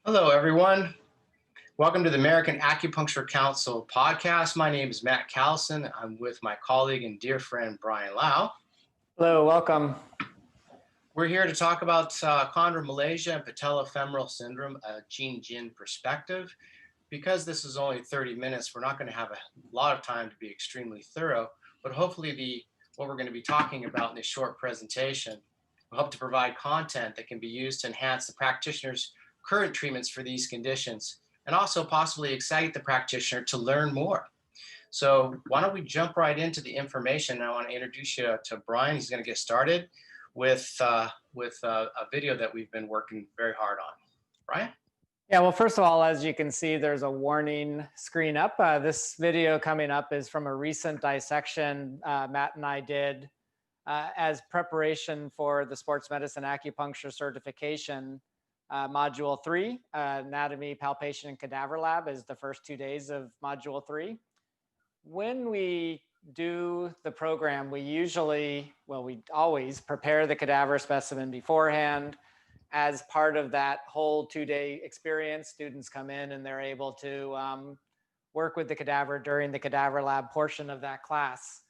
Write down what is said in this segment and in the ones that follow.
Hello, everyone. Welcome to the American Acupuncture Council podcast. My name is Matt Callison. I'm with my colleague and dear friend, Brian Lau. Hello, welcome. We're here to talk about Chondromalacia and Patellofemoral syndrome, a Jingjin perspective. Because this is only 30 minutes, we're not going to have a lot of time to be extremely thorough, but hopefully what we're going to be talking about in this short presentation will help to provide content that can be used to enhance the practitioner's current treatments for these conditions, and also possibly excite the practitioner to learn more. So why don't we jump right into the information? I want to introduce you to Brian. He's going to get started with a video that we've been working very hard on. Brian? Yeah, well, first of all, as you can see, there's a warning screen up. This video coming up is from a recent dissection Matt and I did as preparation for the sports medicine acupuncture certification. Module 3, anatomy, palpation, and cadaver lab is the first 2 days of module 3. When we do the program, we always prepare the cadaver specimen beforehand. As part of that whole 2-day experience, students come in and they're able to work with the cadaver during the cadaver lab portion of that class.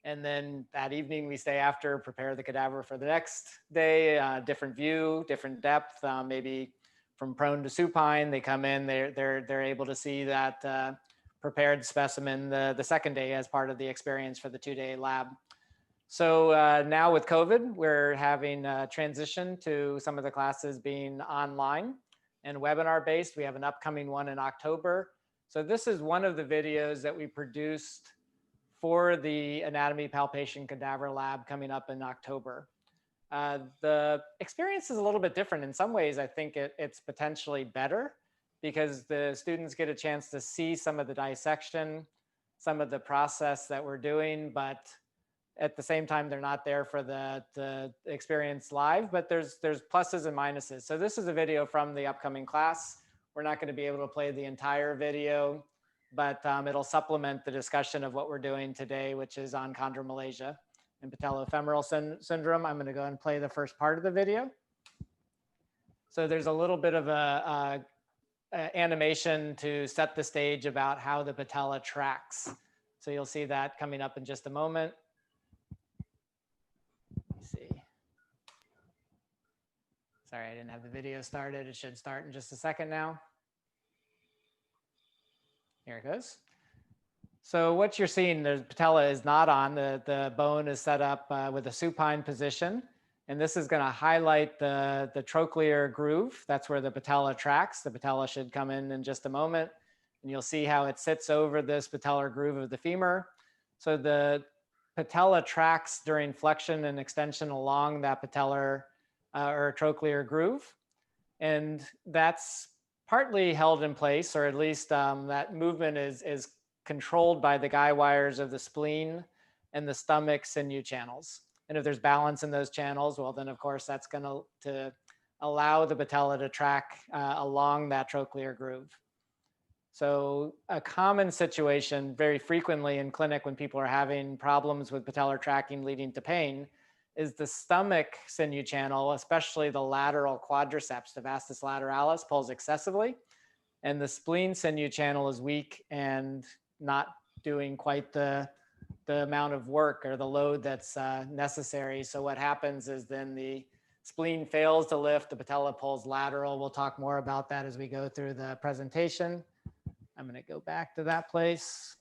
And then that evening we stay after, prepare the cadaver for the next day, different view, different depth, maybe from prone to supine. They come in, they're able to see that prepared specimen the second day as part of the experience for the 2-day lab. So now with COVID, we're having a transition to some of the classes being online and webinar based. We have an upcoming one in October. So this is one of the videos that we produced for the anatomy, palpation, cadaver lab coming up in October. The experience is a little bit different. In some ways, I think it's potentially better because the students get a chance to see some of the dissection, some of the process that we're doing, but at the same time, they're not there for the experience live, but there's pluses and minuses. So this is a video from the upcoming class. We're not going to be able to play the entire video, but it'll supplement the discussion of what we're doing today, which is on chondromalacia and patellofemoral syndrome. I'm going to go and play the first part of the video. So there's a little bit of a animation to set the stage about how the patella tracks. So you'll see that coming up in just a moment. Let me see. Sorry, I didn't have the video started. It should start in just a second now. Here it goes. So what you're seeing, the patella is not on. The bone is set up with a supine position. And this is going to highlight the trochlear groove. That's where the patella tracks. The patella should come in just a moment. And you'll see how it sits over this patellar groove of the femur. So the patella tracks during flexion and extension along that patellar or trochlear groove. And that's partly held in place, or at least that movement is controlled by the guy wires of the spleen and the stomach sinew channels. And if there's balance in those channels, well, then of course that's going to allow the patella to track along that trochlear groove. So a common situation very frequently in clinic when people are having problems with patellar tracking leading to pain is the stomach sinew channel, especially the lateral quadriceps, the vastus lateralis, pulls excessively. And the spleen sinew channel is weak and not doing quite the amount of work or the load that's necessary. So what happens is then the spleen fails to lift, the patella pulls lateral. We'll talk more about that as we go through the presentation. I'm going to go back to that place.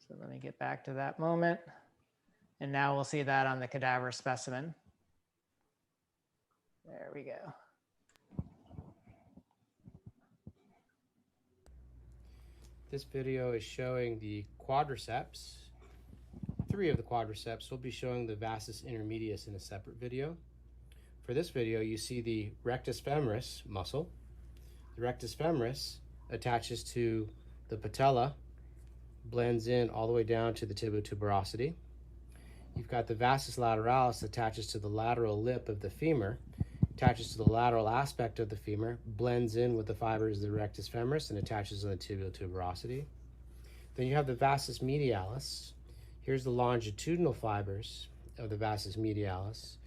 So let me get back to that moment. And now we'll see that on the cadaver specimen. There we go. This video is showing the quadriceps. 3 of the quadriceps. We'll be showing the vastus intermedius in a separate video. For this video, you see the rectus femoris muscle. The rectus femoris attaches to the patella, blends in all the way down to the tibiotuberosity. You've got the vastus lateralis attaches to the lateral lip of the femur, attaches to the lateral aspect of the femur, blends in with the fibers of the rectus femoris and attaches on the tibiotuberosity. Then you have the vastus medialis. Here's the longitudinal fibers of the vastus medialis.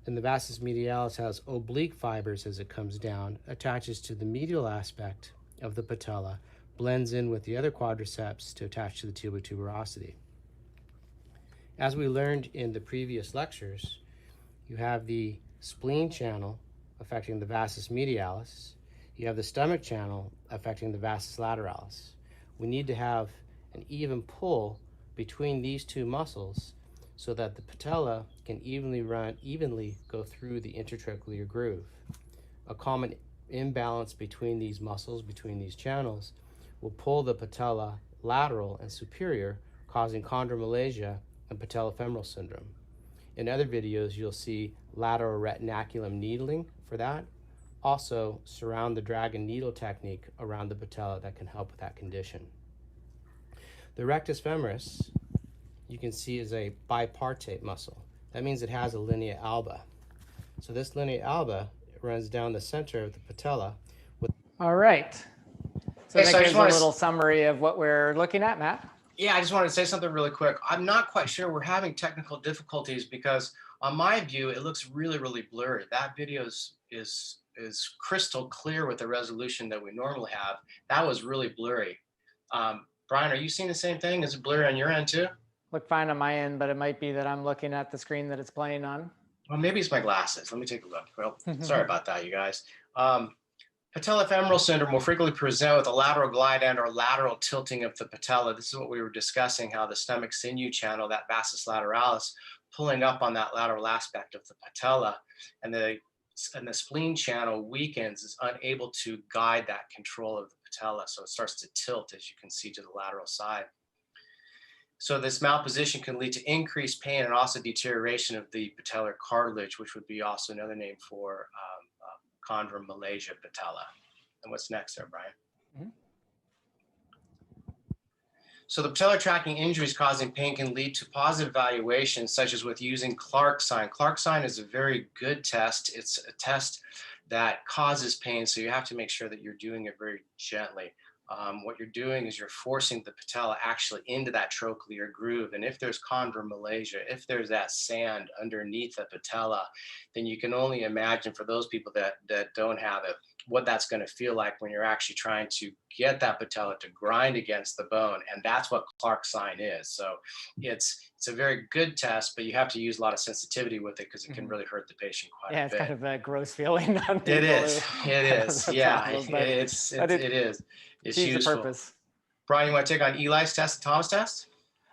And the vastus medialis has oblique fibers as it comes down, attaches to the medial aspect of the patella, blends in with the other quadriceps to attach to the tibia tuberosity. As we learned in the previous lectures, you have the spleen channel affecting the vastus medialis. You have the stomach channel affecting the vastus lateralis. We need to have an even pull between these two muscles so that the patella can evenly go through the intertrochlear groove. A common imbalance between these muscles, between these channels, will pull the patella lateral and superior, causing chondromalacia and patellofemoral syndrome. In other videos, you'll see lateral retinaculum needling for that. Also, surround the dragon needle technique around the patella that can help with that condition. The rectus femoris, you can see, is a bipartite muscle. That means it has a linea alba. So this linea alba runs down the center of the patella. All right. So Hey, that so I gives just a wanna little summary of what we're looking at, Matt. Yeah, I just wanted to say something really quick. I'm not quite sure. We're having technical difficulties because on my view, it looks really, really blurry. That video is crystal clear with the resolution that we normally have. That was really blurry. Brian, are you seeing the same thing? Is it blurry on your end too? Look fine on my end, but it might be that I'm looking at the screen that it's playing on. Well, maybe it's my glasses. Let me take a look. Well, sorry about that, you guys. Patellofemoral syndrome will frequently present with a lateral glide and or lateral tilting of the patella. This is what we were discussing, how the stomach sinew channel, that vastus lateralis, pulling up on that lateral aspect of the patella, and the spleen channel weakens, is unable to guide that control of the patella. So it starts to tilt, as you can see, to the lateral side. So this malposition can lead to increased pain and also deterioration of the patellar cartilage, which would be also another name for chondromalacia patella. And what's next there, Brian? Mm-hmm. So the patellar tracking injuries causing pain can lead to positive evaluations, such as with using Callison. Callison is a very good test. It's a test that causes pain, so you have to make sure that you're doing it very gently. What you're doing is you're forcing the patella actually into that trochlear groove. And if there's chondromalacia, if there's that sand underneath the patella, then you can only imagine, for those people that don't have it, what that's going to feel like when you're actually trying to get that patella to grind against the bone. And that's what Callison is. So it's a very good test, but you have to use a lot of sensitivity with it because it can really hurt the patient quite a bit. Yeah, it's kind of a gross feeling on people. It is. It is. Yeah, it is. It's useful. The purpose. Brian, you want to take on Eli's test and Thomas' test?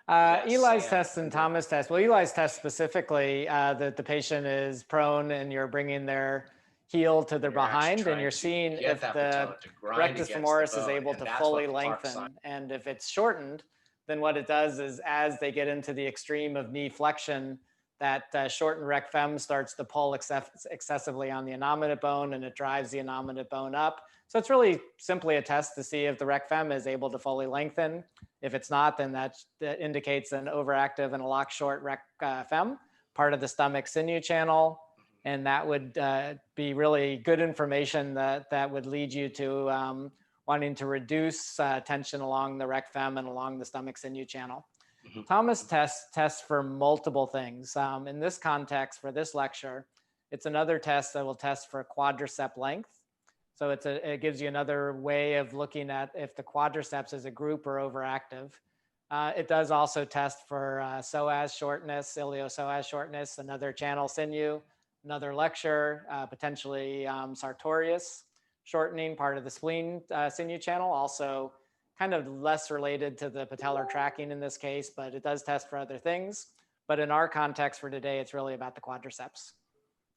Eli's test and Thomas' test. Well, Eli's test specifically, that the patient is prone and you're bringing their heel to their behind, and you're seeing if the rectus femoris is able to fully lengthen. And if it's shortened, then what it does is, as they get into the extreme of knee flexion, that shortened rec fem starts to pull excessively on the innominate bone, and it drives the innominate bone up. So it's really simply a test to see if the rec fem is able to fully lengthen. If it's not, then that indicates an overactive and a lock short rec fem, part of the stomach sinew channel. And that would be really good information that would lead you to wanting to reduce tension along the rec fem and along the stomach sinew channel. Thomas tests for multiple things. In this context, for this lecture, it's another test that will test for quadricep length. So it gives you another way of looking at if the quadriceps as a group are overactive. It does also test for psoas shortness, iliopsoas shortness, another channel sinew, another lecture, potentially sartorius shortening, part of the spleen sinew channel, also kind of less related to the patellar tracking in this case, but it does test for other things. But in our context for today, it's really about the quadriceps.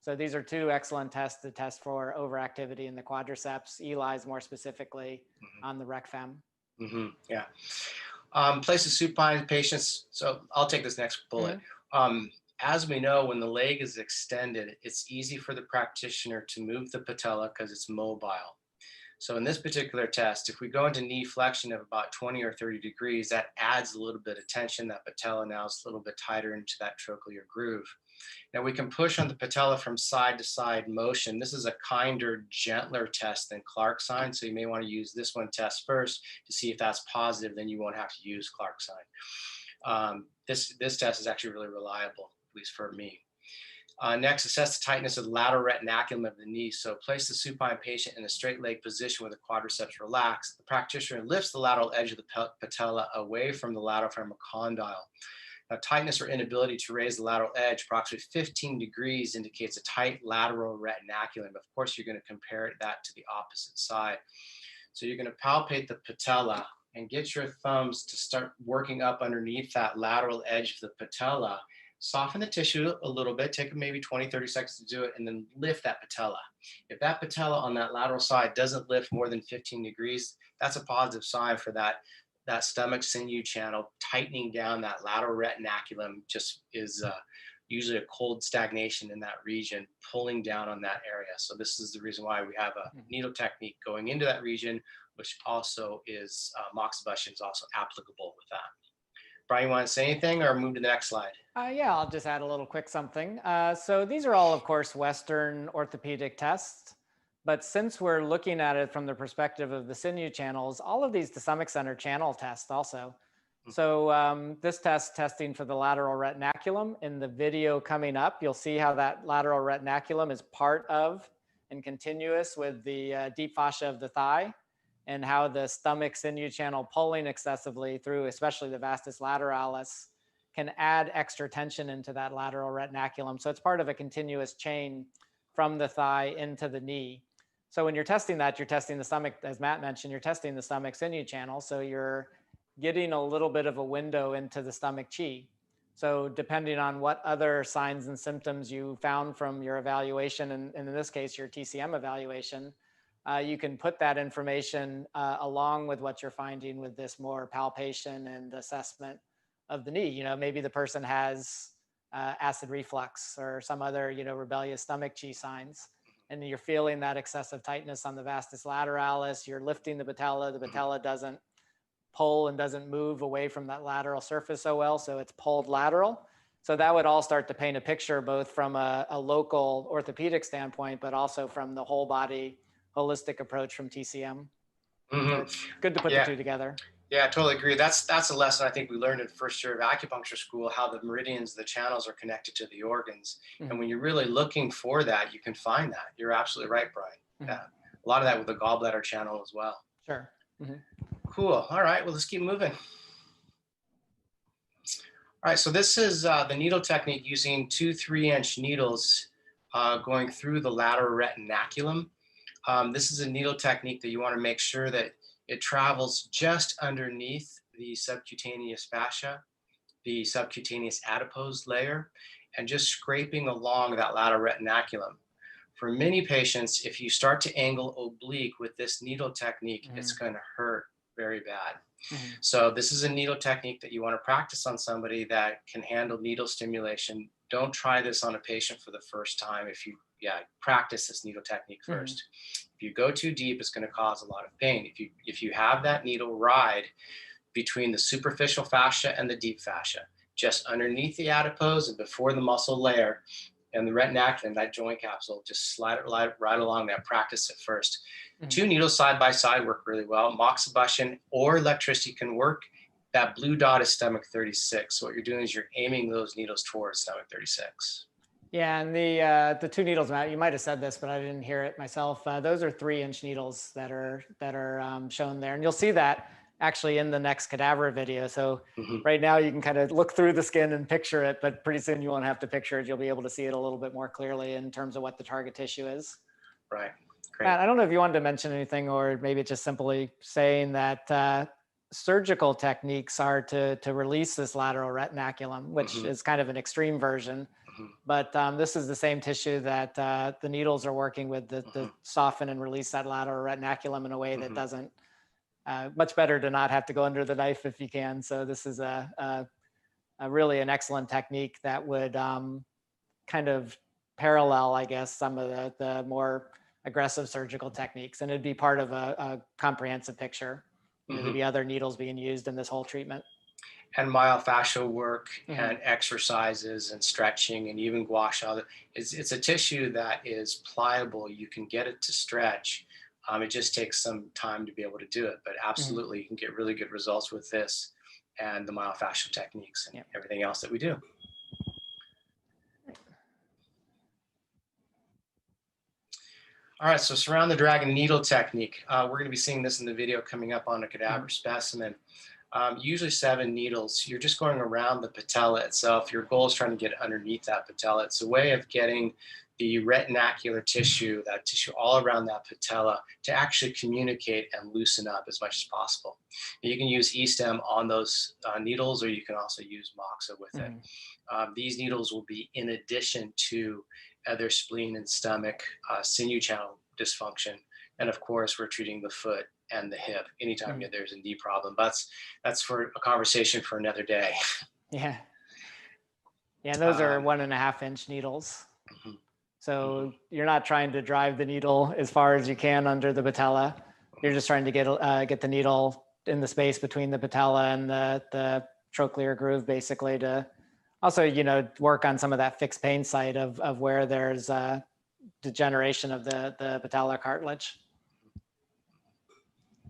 So these are two excellent tests to test for overactivity in the quadriceps. Eli's more specifically on the rec fem. Yeah. Places supine patients. So I'll take this next bullet. As we know, when the leg is extended, it's easy for the practitioner to move the patella because it's mobile. So in this particular test, if we go into knee flexion of about 20 or 30 degrees, that adds a little bit of tension. That patella now is a little bit tighter into that trochlear groove. Now we can push on the patella from side to side motion. This is a kinder, gentler test than Callison. So you may want to use this one test first to see if that's positive, then you won't have to use Callison. This test is actually really reliable, at least for me. Next, assess the tightness of the lateral retinaculum of the knee. So place the supine patient in a straight leg position with the quadriceps relaxed. The practitioner lifts the lateral edge of the patella away from the lateral femoral condyle. Now, tightness or inability to raise the lateral edge approximately 15 degrees indicates a tight lateral retinaculum. Of course, you're going to compare that to the opposite side. So you're going to palpate the patella and get your thumbs to start working up underneath that lateral edge of the patella. Soften the tissue a little bit, take maybe 20, 30 seconds to do it, and then lift that patella. If that patella on that lateral side doesn't lift more than 15 degrees, that's a positive sign for that stomach sinew channel tightening down. That lateral retinaculum just is usually a cold stagnation in that region, pulling down on that area. So this is the reason why we have a needle technique going into that region, which also is moxibustion is also applicable with that. Brian, you want to say anything or move to the next slide? Yeah, I'll just add a little quick something. So these are all, of course, Western orthopedic tests. But since we're looking at it from the perspective of the sinew channels, all of these to some extent are channel tests also. So this testing for the lateral retinaculum. In the video coming up, you'll see how that lateral retinaculum is part of and continuous with the deep fascia of the thigh, and how the stomach sinew channel pulling excessively through, especially the vastus lateralis, can add extra tension into that lateral retinaculum. So it's part of a continuous chain from the thigh into the knee. So when you're testing that, you're testing the stomach, as Matt mentioned, you're testing the stomach sinew channel. So you're getting a little bit of a window into the stomach chi. So depending on what other signs and symptoms you found from your evaluation, and in this case, your TCM evaluation, you can put that information along with what you're finding with this more palpation and assessment of the knee. You know, maybe the person has acid reflux or some other, you know, rebellious stomach chi signs, and you're feeling that excessive tightness on the vastus lateralis. You're lifting the patella doesn't pull and doesn't move away from that lateral surface so well, so it's pulled lateral. So that would all start to paint a picture both from a local orthopedic standpoint, but also from the whole body holistic approach from TCM. So it's good to put the two together. Yeah, I totally agree. That's a lesson I think we learned in first year of acupuncture school, how the meridians, the channels are connected to the organs. And when you're really looking for that, you can find that. You're absolutely right, Brian. Yeah, a lot of that with the gallbladder channel as well. Sure. Cool. All right, well, let's keep moving. All right, so this is the needle technique using 2 3-inch needles going through the lateral retinaculum. This is a needle technique that you want to make sure that it travels just underneath the subcutaneous fascia, the subcutaneous adipose layer, and just scraping along that lateral retinaculum. For many patients, if you start to angle oblique with this needle technique, it's going to hurt very bad. So this is a needle technique that you want to practice on somebody that can handle needle stimulation. Don't try this on a patient for the first time. If you practice this needle technique first. If you go too deep, it's going to cause a lot of pain. If you have that needle ride between the superficial fascia and the deep fascia, just underneath the adipose and before the muscle layer and the retinaculum, that joint capsule, just slide it right along there. Practice it first. 2 needles side by side work really well. Moxibustion or electricity can work. That blue dot is stomach 36. So what you're doing is you're aiming those needles towards stomach 36. Yeah, and the 2 needles, Matt, you might have said this, but I didn't hear it myself. Those are 3-inch needles that are shown there, and you'll see that actually in the next cadaver video. So right now you can kind of look through the skin and picture it, but pretty soon you won't have to picture it. You'll be able to see it a little bit more clearly in terms of what the target tissue is. Right. Great. Matt, I don't know if you wanted to mention anything, or maybe just simply saying that surgical techniques are to release this lateral retinaculum, which is kind of an extreme version. But this is the same tissue that the needles are working with to soften and release that lateral retinaculum in a way that doesn't, much better to not have to go under the knife if you can. So this is a really an excellent technique that would kind of parallel, I guess, some of the more aggressive surgical techniques. And it'd be part of a comprehensive picture. You know, there'd be other needles being used in this whole treatment. And myofascial work and exercises and stretching and even gua sha. It's a tissue that is pliable. You can get it to stretch. It just takes some time to be able to do it. But absolutely, you can get really good results with this and the myofascial techniques and everything else that we do. All right, so surround the dragon needle technique. We're going to be seeing this in the video coming up on a cadaver specimen. Usually 7 needles. You're just going around the patella itself. Your goal is trying to get underneath that patella. It's a way of getting the retinacular tissue, that tissue all around that patella, to actually communicate and loosen up as much as possible. You can use E-stem on those needles, or you can also use moxa with it. These needles will be in addition to other spleen and stomach sinew channel dysfunction. And of course, we're treating the foot and the hip anytime there's a knee problem. That's for a conversation for another day. Yeah. Yeah, those are 1.5-inch needles. So you're not trying to drive the needle as far as you can under the patella. You're just trying to get the needle in the space between the patella and the trochlear groove, basically, to also, work on some of that fixed pain site of where there's degeneration of the patellar cartilage.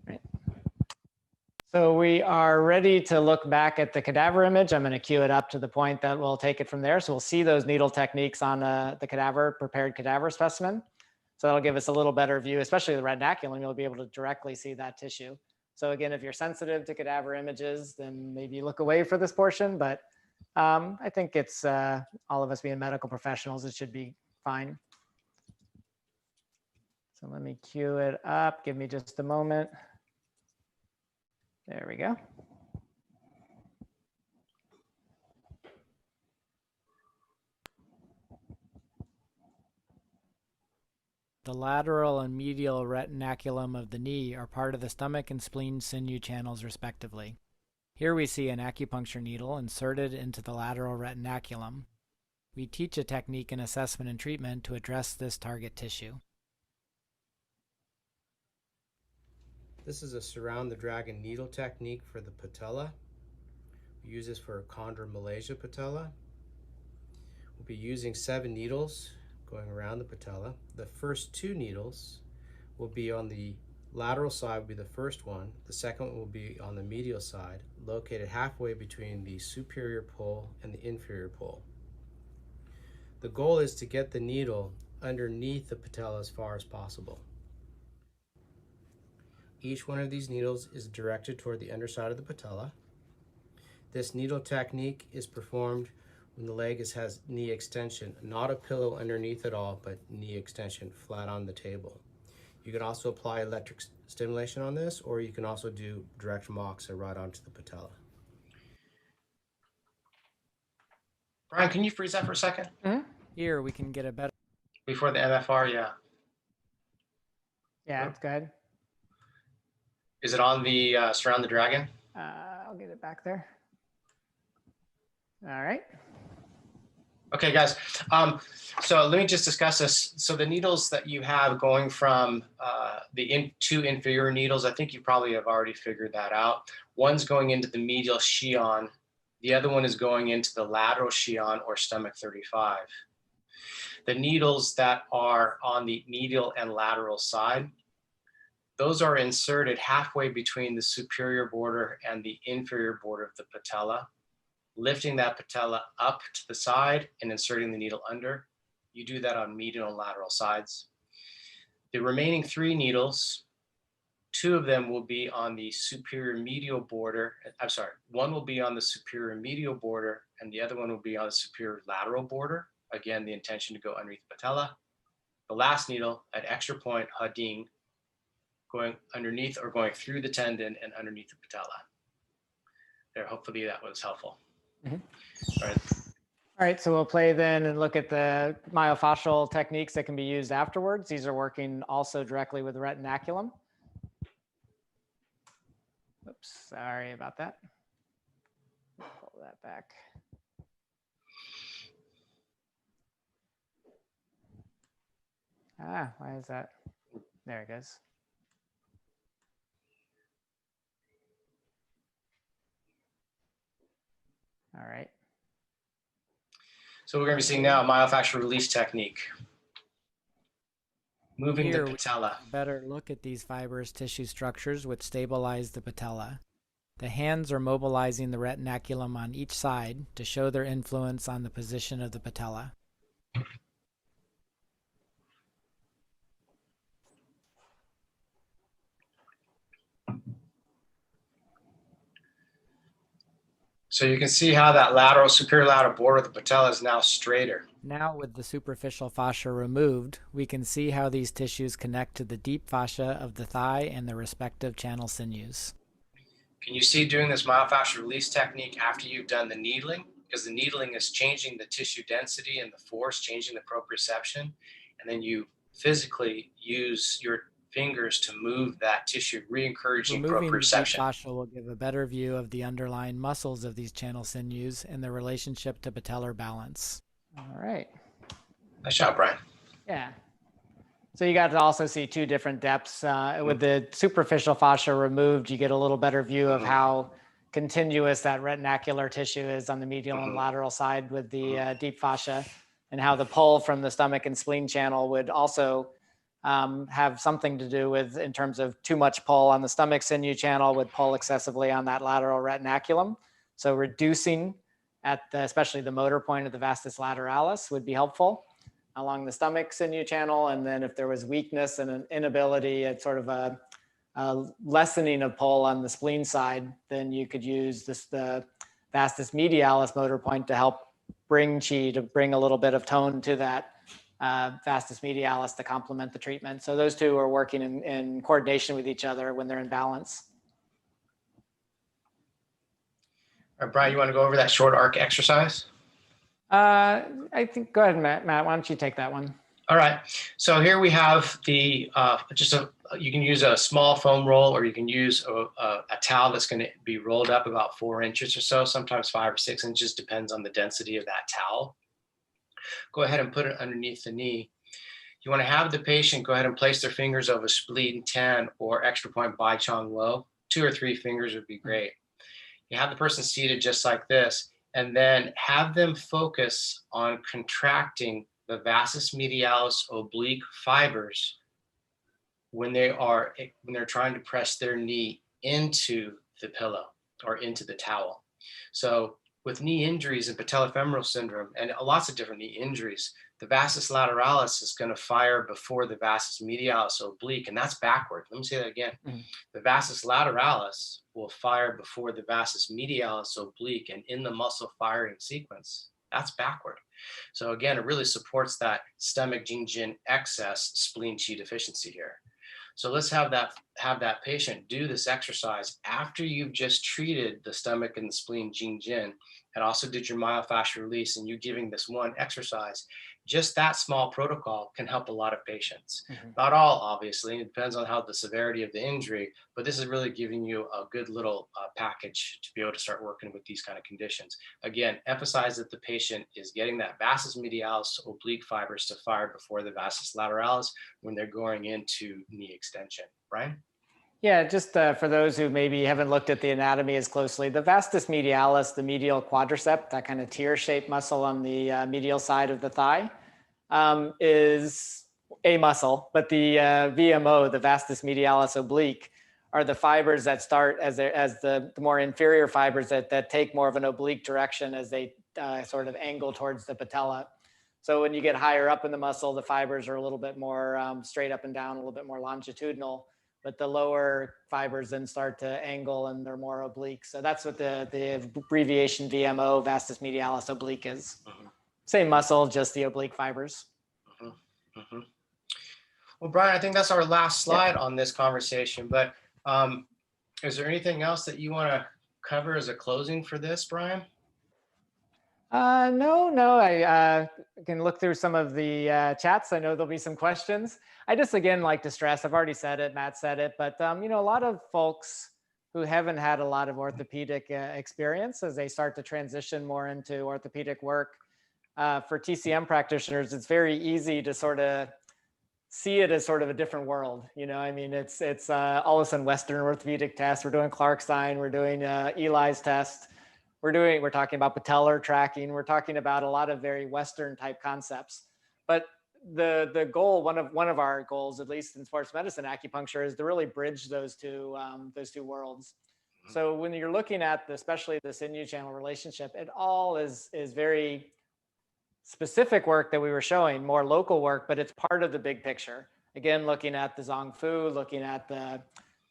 Right. So we are ready to look back at the cadaver image. I'm going to cue it up to the point that we'll take it from there. So we'll see those needle techniques on the prepared cadaver specimen. So that'll give us a little better view, especially the retinaculum. You'll be able to directly see that tissue. So again, if you're sensitive to cadaver images, then maybe look away for this portion. But I think it's all of us being medical professionals, it should be fine. So let me cue it up. Give me just a moment. There we go. The lateral and medial retinaculum of the knee are part of the stomach and spleen sinew channels, respectively. Here we see an acupuncture needle inserted into the lateral retinaculum. We teach a technique in assessment and treatment to address this target tissue. This is a surround the dragon needle technique for the patella. We use this for Chondromalacia patella. We'll be using 7 needles going around the patella. The first 2 needles will be on the lateral side, will be the first one. The second one will be on the medial side, located halfway between the superior pole and the inferior pole. The goal is to get the needle underneath the patella as far as possible. Each one of these needles is directed toward the underside of the patella. This needle technique is performed when the leg has knee extension, not a pillow underneath at all, but knee extension flat on the table. You can also apply electric stimulation on this, or you can also do direct moxa right onto the patella. Brian, can you freeze that for a second? Here we can get a better... Before the MFR, yeah. Yeah, it's good. Is it on the surround the dragon? I'll get it back there. All right. Okay, guys. So let me just discuss this. So the needles that you have going from the 2 inferior needles, I think you probably have already figured that out. One's going into the medial shion. The other one is going into the lateral shion or stomach 35. The needles that are on the medial and lateral side, those are inserted halfway between the superior border and the inferior border of the patella, lifting that patella up to the side and inserting the needle under. You do that on medial and lateral sides. The remaining 3 needles, 2 of them will be on the superior medial border. I'm sorry, one will be on the superior medial border and the other one will be on the superior lateral border. Again, the intention to go underneath the patella. The last needle at extra point, hading, going underneath or going through the tendon and underneath the patella. There, hopefully that was helpful. All right. All right, so we'll play then and look at the myofascial techniques that can be used afterwards. These are working also directly with the retinaculum. Oops, sorry about that. Pull that back. Why is that? There it goes. All right. So we're going to be seeing now a myofascial release technique. Moving Here the patella. Better look at these fibrous tissue structures which stabilize the patella. The hands are mobilizing the retinaculum on each side to show their influence on the position of the patella. So you can see how that superior lateral border of the patella is now straighter. Now with the superficial fascia removed, we can see how these tissues connect to the deep fascia of the thigh and the respective channel sinews. Can you see doing this myofascial release technique after you've done the needling? Because the needling is changing the tissue density and the force, changing the proprioception. And then you physically use your fingers to move that tissue, re-encouraging Removing the deep proprioception. fascia will give a better view of the underlying muscles of these channel sinews and their relationship to patellar balance. All right. Nice job, Brian. Yeah. So you got to also see two different depths. With the superficial fascia removed, you get a little better view of how continuous that retinacular tissue is on the medial and lateral side with the deep fascia, and how the pull from the stomach and spleen channel would also have something to do with, in terms of too much pull on the stomach sinew channel, would pull excessively on that lateral retinaculum. So reducing at especially the motor point of the vastus lateralis would be helpful along the stomach sinew channel. And then if there was weakness and an inability at sort of a lessening of pull on the spleen side, then you could use the vastus medialis motor point to help bring chi, to bring a little bit of tone to that vastus medialis to complement the treatment. So those two are working in coordination with each other when they're in balance. All right, Brian, you want to go over that short arc exercise? I think, go ahead, Matt. Matt, why don't you take that one? All right. So here we have the you can use a small foam roll, or you can use a towel that's going to be rolled up about 4 inches or so, sometimes 5 or 6 inches, depends on the density of that towel. Go ahead and put it underneath the knee. You want to have the patient go ahead and place their fingers over spleen 10 or extra point Bai Chong Lo. 2 or 3 fingers would be great. You have the person seated just like this, and then have them focus on contracting the vastus medialis oblique fibers when they're trying to press their knee into the pillow or into the towel. So with knee injuries and patellofemoral syndrome and lots of different knee injuries, the vastus lateralis is going to fire before the vastus medialis oblique, and that's backward. Let me say that again. The vastus lateralis will fire before the vastus medialis oblique, and in the muscle firing sequence, that's backward. So again, it really supports that stomach Jingjin excess spleen qi deficiency here. So let's have that patient do this exercise after you've just treated the stomach and the spleen Jingjin, and also did your myofascial release, and you giving this one exercise. Just that small protocol can help a lot of patients. Not all, obviously. It depends on how the severity of the injury, but this is really giving you a good little package to be able to start working with these kind of conditions. Again, emphasize that the patient is getting that vastus medialis oblique fibers to fire before the vastus lateralis when they're going into knee extension. Brian? Yeah, just for those who maybe haven't looked at the anatomy as closely, the vastus medialis, the medial quadricep, that kind of tear-shaped muscle on the medial side of the thigh, is a muscle, but the VMO, the vastus medialis oblique, are the fibers that start as the more inferior fibers that take more of an oblique direction as they sort of angle towards the patella. So when you get higher up in the muscle, the fibers are a little bit more straight up and down, a little bit more longitudinal, but the lower fibers then start to angle and they're more oblique. So that's what the abbreviation VMO, vastus medialis oblique, is. Same muscle, just the oblique fibers. Well, Brian, I think that's our last slide on this conversation, but is there anything else that you want to cover as a closing for this, Brian? No, I can look through some of the chats. I know there'll be some questions. I just, again, like to stress, I've already said it, Matt said it, but a lot of folks who haven't had a lot of orthopedic experience, as they start to transition more into orthopedic work, for TCM practitioners, it's very easy to sort of see it as sort of a different world. I mean, it's all of a sudden Western orthopedic tests. We're doing Clarkstein, we're doing Eli's test. We're talking about patellar tracking. We're talking about a lot of very Western type concepts. But the goal, one of our goals, at least in sports medicine acupuncture, is to really bridge those two worlds. So when you're looking at especially the sinew channel relationship, it all is very specific work that we were showing, more local work, but it's part of the big picture. Again, looking at the Zong Fu, looking at the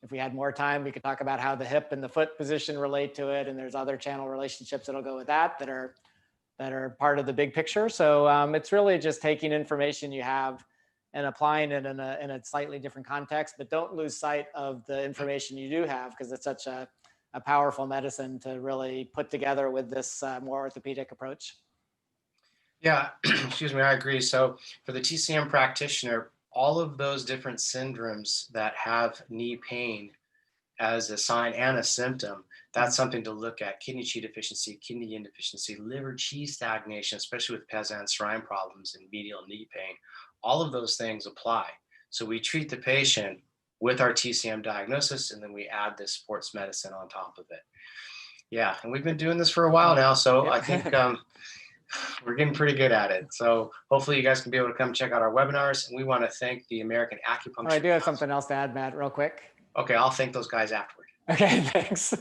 If we had more time, we could talk about how the hip and the foot position relate to it. And there's other channel relationships that'll go with that are part of the big picture. So it's really just taking information you have and applying it in a slightly different context, but don't lose sight of the information you do have, because it's such a powerful medicine to really put together with this more orthopedic approach. Yeah, excuse me, I agree. So for the TCM practitioner, all of those different syndromes that have knee pain as a sign and a symptom, that's something to look at. Kidney Qi deficiency, kidney yin deficiency, liver Qi stagnation, especially with Pez-Ansarine problems and medial knee pain. All of those things apply. So we treat the patient with our TCM diagnosis, and then we add this sports medicine on top of it. Yeah, and we've been doing this for a while now, so I think we're getting pretty good at it. So hopefully you guys can be able to come check out our webinars. And we want to thank the American Acupuncture Oh, I do have Council. something else to add, Matt, real quick. Okay, I'll thank those guys afterward. Okay, thanks.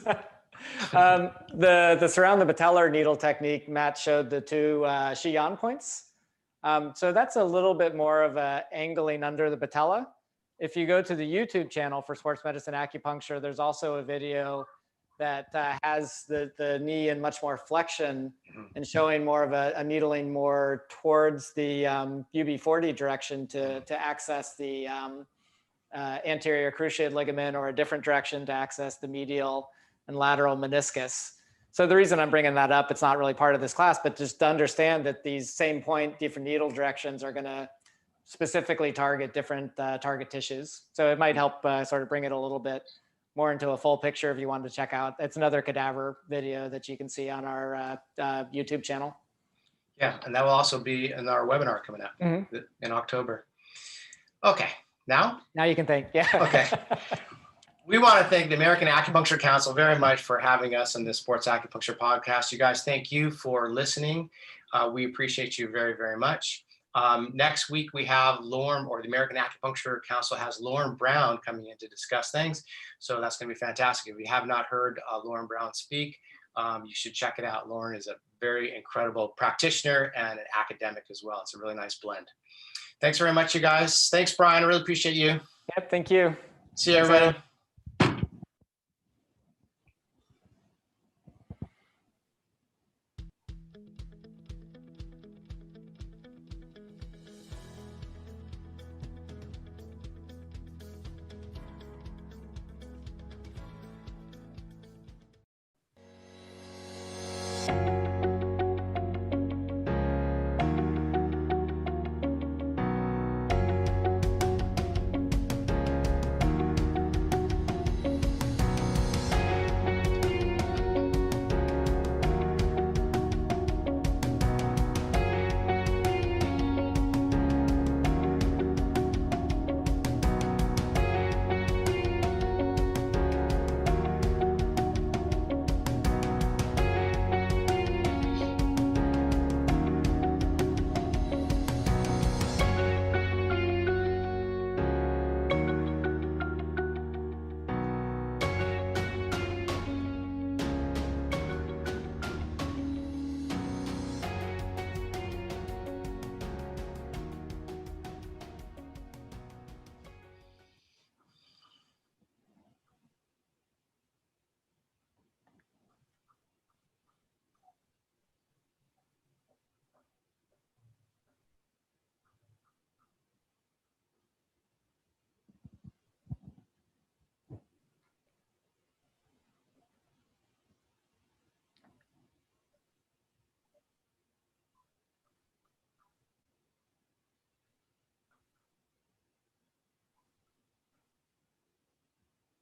The surround the patellar needle technique, Matt showed the two Shiyan points. So that's a little bit more of a angling under the patella. If you go to the YouTube channel for Sports Medicine Acupuncture, there's also a video that has the knee in much more flexion and showing more of a needling more towards the UB40 direction to access the anterior cruciate ligament, or a different direction to access the medial and lateral meniscus. So the reason I'm bringing that up, it's not really part of this class, but just to understand that these same point, different needle directions are going to specifically target different target tissues. So it might help sort of bring it a little bit more into a full picture if you wanted to check out. It's another cadaver video that you can see on our YouTube channel. Yeah, and that will also be in our webinar coming up in October. Okay, now you can think. Yeah. Okay. We want to thank the American Acupuncture Council very much for having us on this Sports Acupuncture podcast. You guys, thank you for listening. We appreciate you very, very much. Next week, we have Lauren, or the American Acupuncture Council has Lauren Brown coming in to discuss things. So that's going to be fantastic. If you have not heard Lauren Brown speak, you should check it out. Lauren is a very incredible practitioner and an academic as well. It's a really nice blend. Thanks very much, you guys. Thanks, Brian. I really appreciate you. Yep, thank you. See you, everybody.